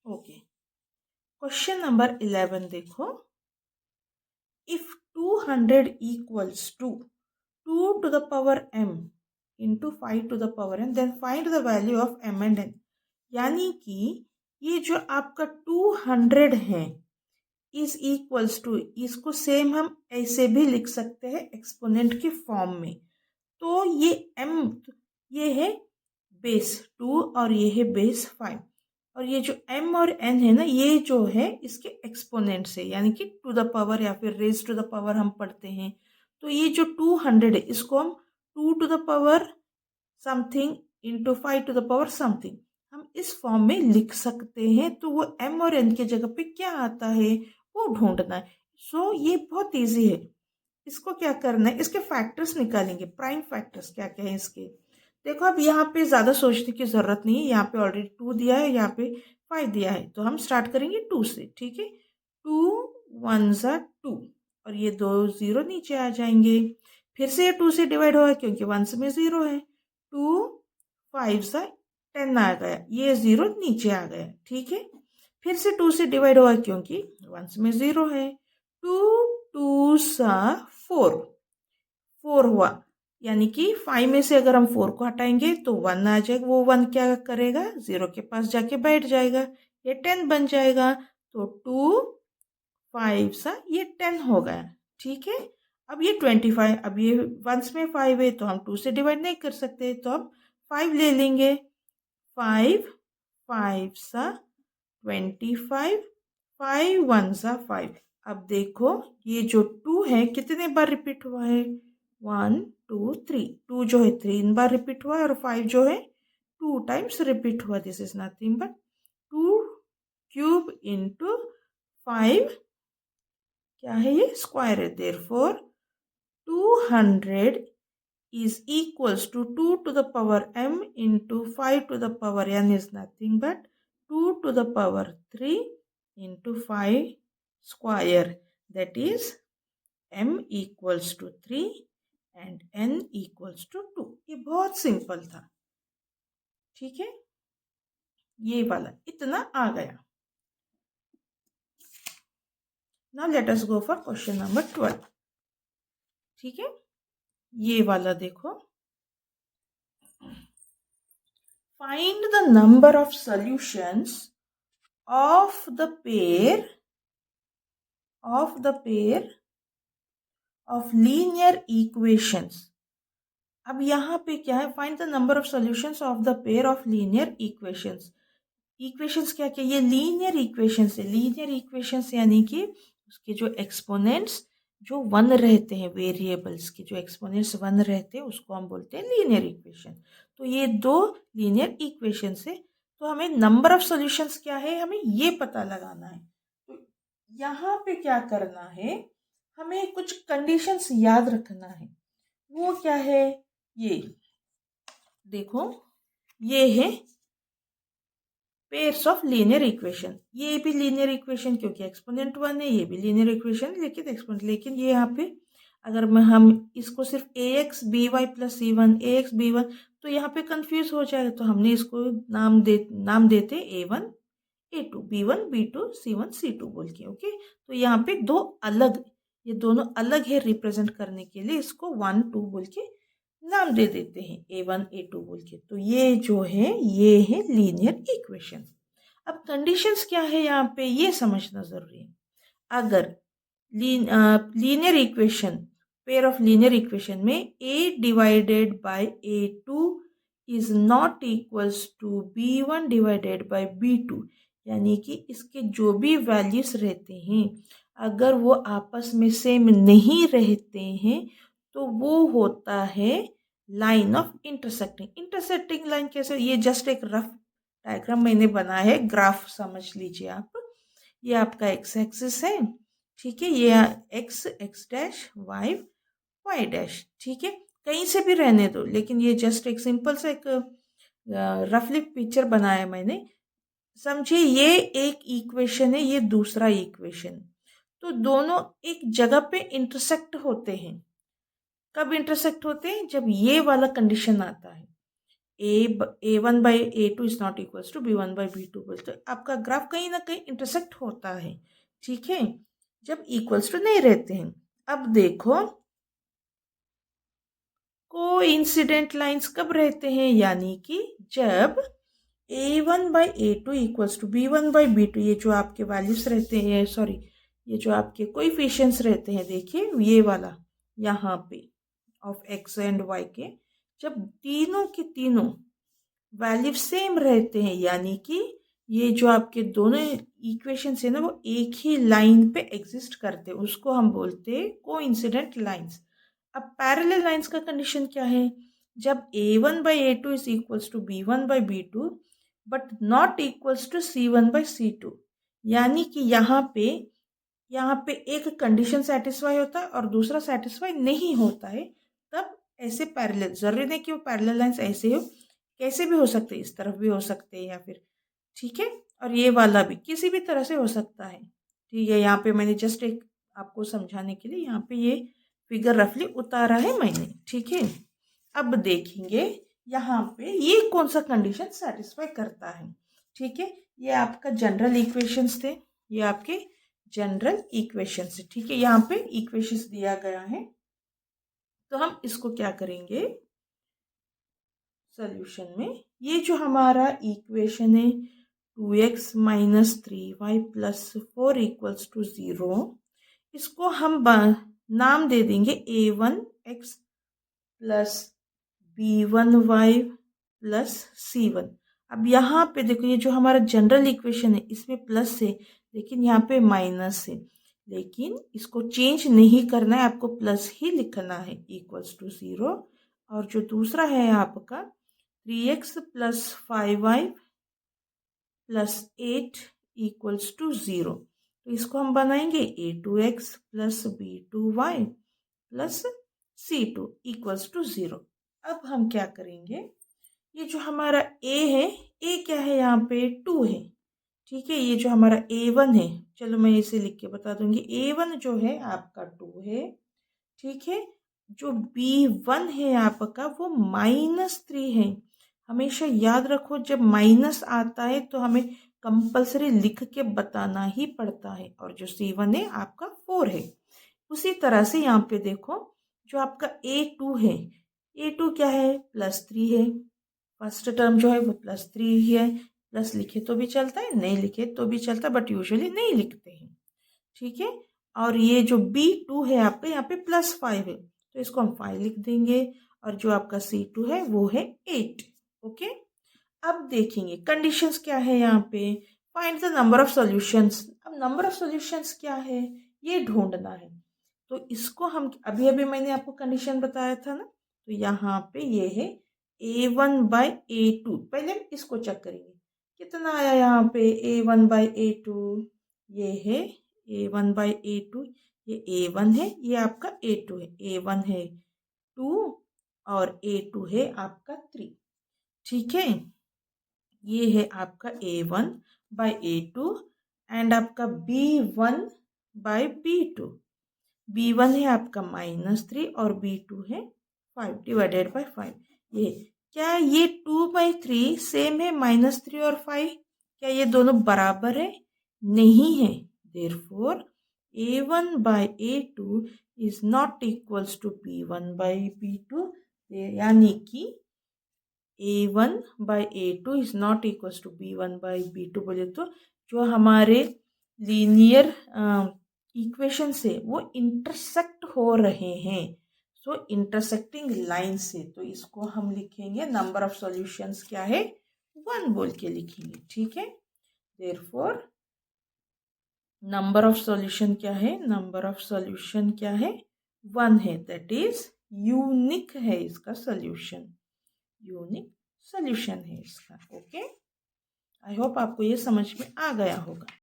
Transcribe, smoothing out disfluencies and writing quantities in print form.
Okay, question number 11 देखो। If 200 equals to 2 to the power m into 5 to the power n, then find the value of m and n। यानी कि ये जो आपका 200 है is equals to, इसको same हम ऐसे भी लिख सकते हैं एक्सपोनेंट के फॉर्म में। तो ये m, ये है बेस 2 और ये है बेस 5, और ये जो m और n है ना, ये जो है इसके एक्सपोनेंट से, यानी कि टू द पावर या फिर रेज टू द पावर हम पढ़ते हैं। तो ये जो 200 है इसको हम 2 to the power something into 5 to the power something हम इस फॉर्म में लिख सकते हैं। तो वो m और n की जगह पे क्या आता है वो ढूंढना है। सो ये बहुत इजी है। इसको क्या करना है, इसके फैक्टर्स निकालेंगे, प्राइम फैक्टर्स क्या क्या है इसके। देखो अब यहाँ पे ज्यादा सोचने की जरूरत नहीं है, यहाँ पे ऑलरेडी 2 दिया है, यहाँ पे 5 दिया है, तो हम स्टार्ट करेंगे 2 से। ठीक है, 2 1 2 और ये 2 0 नीचे आ जाएंगे। फिर से ये 2 से डिवाइड होगा क्योंकि 1 में 0 है। 2 5 10 आ गया, ये 0 नीचे आ गया। ठीक है, फिर से 2 से डिवाइड होगा क्योंकि 1 में 0 है। 2 2 4 4 हुआ, यानी कि 5 में से अगर हम 4 को हटाएंगे तो 1 आ जाएगा। वो 1 क्या करेगा, 0 के पास जाके बैठ जाएगा, ये 10 बन जाएगा। तो 2 5 ये 10 हो गया। ठीक है, अब ये 25, अब ये 1 में 5 है तो हम 2 से डिवाइड नहीं कर सकते, तो हम 5 ले लेंगे। 5 5 25, 5 1 5। अब देखो ये जो 2 है कितने बार रिपीट हुआ है, 1 2 3। 2 जो है 3 बार रिपीट हुआ है और 5 जो है 2 टाइम्स रिपीट हुआ। This is nothing but 2 cube into 5, क्या है ये, स्क्वायर है। Therefore 200 is equals to 2 to the power m into 5 to the power n is nothing but 2 to the power 3 into 5 square, that is m equals to 3 and n equals to 2। ये बहुत simple था। ठीक है, ये वाला इतना आ गया। Now let us go for question number 12। ठीक है, ये वाला देखो। Find the number of solutions of the pair of linear equations। अब यहाँ पे क्या है, find the number of solutions of the pair of linear equations. Equations क्या क्या, ये लीनियर इक्वेशंस है। लीनियर इक्वेशंस यानी कि उसके जो एक्सपोनेंट्स जो 1 रहते हैं, वेरिएबल्स के जो एक्सपोनेंट्स 1 रहते हैं उसको हम बोलते हैं लीनियर इक्वेशन। तो ये 2 लीनियर इक्वेशंस है। तो हमें नंबर ऑफ सॉल्यूशंस क्या है हमें ये पता लगाना है। तो यहाँ पे क्या करना है, हमें कुछ कंडीशंस याद रखना है। वो क्या है, ये देखो, ये है पेयर्स ऑफ लीनियर इक्वेशन। ये भी लीनियर इक्वेशन क्योंकि एक्सपोनेंट 1 है, ये भी लीनियर इक्वेशन लेकिन एक्सपोनेंट। लेकिन ये यहाँ पे अगर हम इसको सिर्फ ax by plus c1 ax b1, तो यहाँ पे कंफ्यूज हो जाएगा। तो हमने इसको नाम देते a1 a2 b1 b2 c1 c2 बोल के। ओके, तो यहाँ पे दो अलग, ये दोनों अलग है रिप्रेजेंट करने के लिए, इसको 1 2 बोल के नाम दे देते हैं, a1 a2 बोल के। तो ये जो है ये है लीनियर इक्वेशन। अब कंडीशंस क्या है यहाँ पे ये समझना जरूरी है। अगर linear equation, pair of linear equation में a divided by a2 is not equals to b1 divided by b2, यानी कि इसके जो भी वैल्यूज रहते हैं अगर वो आपस में सेम नहीं रहते हैं तो वो होता है line of intersecting. Intersecting line कैसे, ये जस्ट एक रफ डायग्राम मैंने बनाया है, ग्राफ समझ लीजिए आप। ये आपका एक्स एक्सिस है, ठीक है, ये X X dash Y Y dash. ठीक है, कहीं से भी रहने दो, लेकिन ये जस्ट एक सिंपल सा एक रफली पिक्चर बनाया मैंने। समझिए ये एक इक्वेशन है, ये दूसरा इक्वेशन, तो दोनों एक जगह पे इंटरसेक्ट होते हैं। कब इंटरसेक्ट होते हैं, जब ये वाला कंडीशन आता है। A1/A2 is not equals to B1/B2 बोलते, तो आपका ग्राफ कहीं ना कहीं इंटरसेक्ट होता है, ठीक है, जब इक्वल्स टू नहीं रहते हैं। अब देखो कोइंसिडेंट लाइंस कब रहते हैं, यानी कि जब A1/A2 इक्वल्स टू B1/B2, ये जो आपके वैल्यूज रहते हैं, सॉरी ये जो आपके कोएफिशिएंट्स रहते हैं, देखिए ये वाला यहाँ पे ऑफ x एंड y के, जब तीनों के तीनों वैल्यू सेम रहते हैं, यानी कि ये जो आपके दोनों इक्वेशंस है ना वो एक ही लाइन पे एग्जिस्ट करते हैं, उसको हम बोलते हैं कोइंसिडेंट लाइंस। अब पैरेलल लाइंस का कंडीशन क्या है, जब A1/A2 is equals to B1/B2 but not equals to C1/C2, यानी कि यहाँ पे एक कंडीशन सेटिस्फाई होता है और दूसरा सेटिस्फाई नहीं होता है, तब ऐसे पैरेलल, जरूरी नहीं कि वो पैरेलल लाइंस ऐसे हो, कैसे भी हो सकते, इस तरफ भी हो सकते हैं या फिर, ठीक है, और ये वाला भी किसी भी तरह से हो सकता है, ठीक है। यहाँ पे मैंने जस्ट एक आपको समझाने के लिए यहाँ पे ये फिगर रफली उतारा है मैंने, ठीक है। अब देखेंगे यहाँ पे ये कौन सा कंडीशन सेटिस्फाई करता है, ठीक है। ये आपका जनरल इक्वेशंस थे, ये आपके जनरल इक्वेशंस, ठीक है। यहाँ पे इक्वेशंस दिया गया है, तो हम इसको क्या करेंगे सॉल्यूशन में, ये जो हमारा इक्वेशन है 2x minus 3y plus 4 equals to 0, इसको हम नाम दे देंगे A1x plus B1y plus C1। अब यहाँ पे देखो ये जो हमारा जनरल इक्वेशन है इसमें प्लस है, लेकिन यहाँ पे माइनस है, लेकिन इसको चेंज नहीं करना है, आपको प्लस ही लिखना है इक्वल्स टू 0। और जो दूसरा है आपका 3x plus 5y plus 8 equals to 0, तो इसको हम बनाएंगे A2x plus B2y plus C2 equals to 0। अब हम क्या करेंगे, ये जो हमारा A है, A क्या है यहाँ पे 2 है, ठीक है। ये जो हमारा A1 है, चलो मैं इसे लिख के बता दूंगी, A1 जो है आपका 2 है, ठीक है। जो B1 है आपका वो -3 है। हमेशा याद रखो जब माइनस आता है तो हमें कंपलसरी लिख के बताना ही पड़ता है, और जो C1 है आपका 4 है। उसी तरह से यहाँ पे देखो जो आपका A2 है, A2 क्या है +3 है, फर्स्ट टर्म जो है वो +3 ही है, प्लस लिखे तो भी चलता है, नहीं लिखे तो भी चलता है, बट यूजुअली नहीं लिखते हैं, ठीक है। और ये जो B2 है आपका यहाँ पे +5 है, तो इसको हम 5 लिख देंगे, और जो आपका C2 है वो है 8, ओके। अब देखेंगे कंडीशंस क्या है यहाँ पे, find the number of solutions. अब नंबर ऑफ सॉल्यूशंस क्या है ये ढूंढना है, तो इसको हम अभी अभी मैंने आपको कंडीशन बताया था ना, तो यहाँ पे ये है A1/A2, पहले हम इसको चेक करेंगे कितना आया यहाँ पे A1/A2, ये है A1/A2, ये A1 है, ये आपका A2 है, A1 है 2 और A2 है आपका 3, ठीक है। ये है आपका A1/A2 एंड आपका B1/B2, B1 है आपका -3 और B2 है 5 डिवाइडेड बाय 5। ये क्या ये 2/3 सेम है -3 और 5, क्या ये दोनों बराबर है, नहीं है, therefore A1/A2 is not equals to B1/B2, यानी कि A1/A2 is not equals to B1/B2 बोले तो जो हमारे लीनियर इक्वेशन से वो इंटरसेक्ट हो रहे हैं, सो इंटरसेक्टिंग लाइन से, तो इसको हम लिखेंगे नंबर ऑफ सॉल्यूशंस क्या है 1 बोल के लिखेंगे, ठीक है। देयरफॉर नंबर ऑफ सॉल्यूशन क्या है, नंबर ऑफ सॉल्यूशन क्या है 1 है, दैट इज यूनिक है इसका सॉल्यूशन, यूनिक सॉल्यूशन है इसका, ओके। आई होप आपको ये समझ में आ गया होगा।